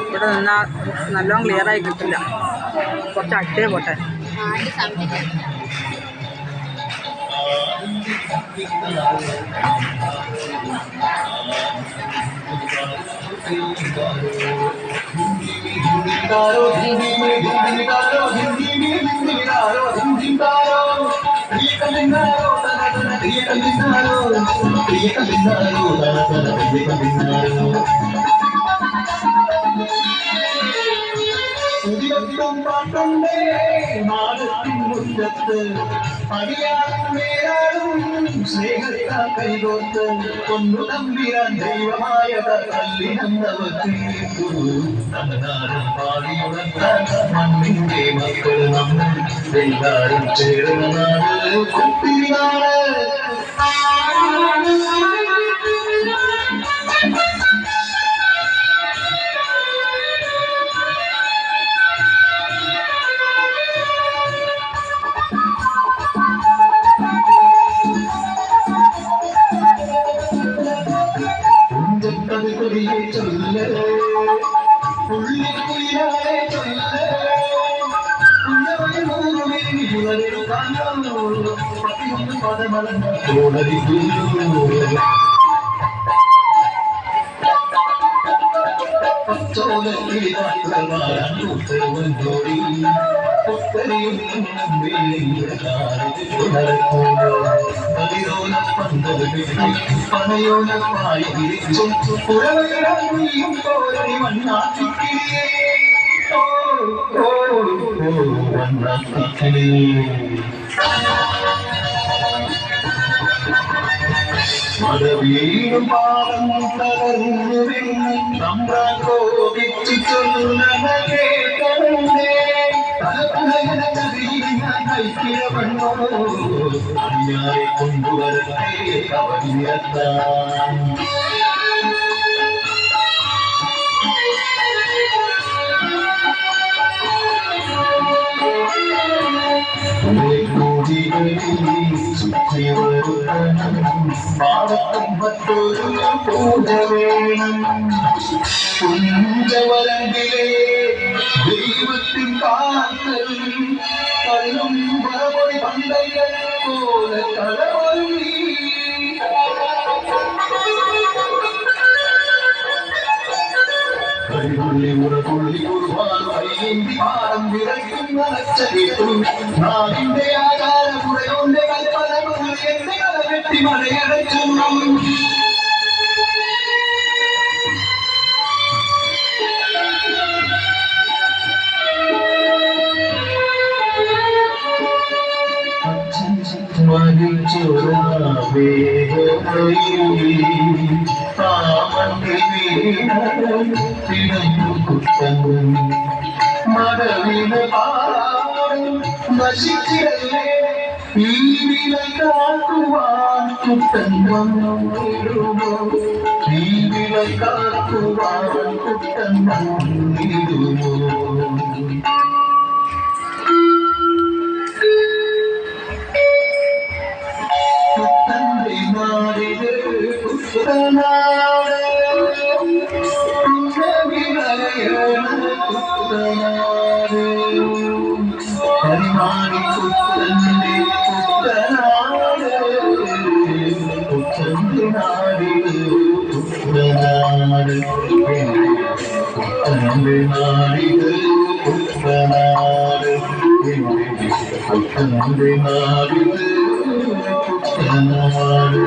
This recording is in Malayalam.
ഇവിടെ നിന്നാൽ നല്ലോണം ക്ലിയറായി കിട്ടില്ല. കുറച്ച് അട്ടേ പോട്ടെ. പാട്ടുണ്ടേ നാടത്തിൻ മുറ്റത്ത് അടിയാളും നേരാളും സ്നേഹത്താ കൈകോത്ത് ഒന്നു നമ്പിയാൻ ദൈവമായ കല്ലിനന്നവർക്ക് നാടും പാടിയുണർത്താൻ മണ്ണിന്റെ മക്കൾ നമ്മൾ എല്ലാരും ചേർന്ന നാട് കുട്ടിനാട്. പനയോലമായി വിരിച്ചും പുറവയും തോരണി മണ്ണാക്കിക്കിളിയേ മണ്ണാക്കിക്കിളിയേ മഴവീഴും പാടം തളർന്നു വീണ് നമ്പ്രാൻ കോപിച്ചു ചൊല്ലുന്ന കേട്ടേ പലപലകന കറിയിൽ ഞാൻ കൈക്കിഴവണ്ണോ അന്യാരെ കൊണ്ടുവരട്ടെ കവടിയെത്താൻ. പാടത്തുമ്പത്തൊരു പൂജ വേണം കുഞ്ചവരങ്കിലെ ദൈവത്തിൻ കാത്തൽ കല്ലും പറപൊടി പന്തങ്ങൾ പോലെ തലമൊഴി ുള്ളി മുറപുള്ളി കുറുവാനുന്തി പാടം വിറയ്ക്കുന്ന നച്ചരിട്ടും നാടിന്റെ ആചാരമുറയോന്റെ കൽപ്പനകൾ എന്റെ കലവെട്ടി മഴയടച്ചു. മടവിന് പാടും നശിച്ചിടല്ലേ ഈ വില കാക്കുവാൻ കുട്ടൻ വന്നിടുമോ ഈ വില കാക്കുവാൻ കുട്ടൻ വന്നിടുമോ. കുട്ടന്റെ നാടില് കുട്ടനാട് ഹരിമാണി കുട്ടന്റെ കുട്ടനാട് കുട്ടന്റെ നാടില് കുട്ടനാട് കുട്ടന്റെ നാടില് കുട്ടനാട് കുട്ടന്റെ നാടില് കുട്ടനാട്.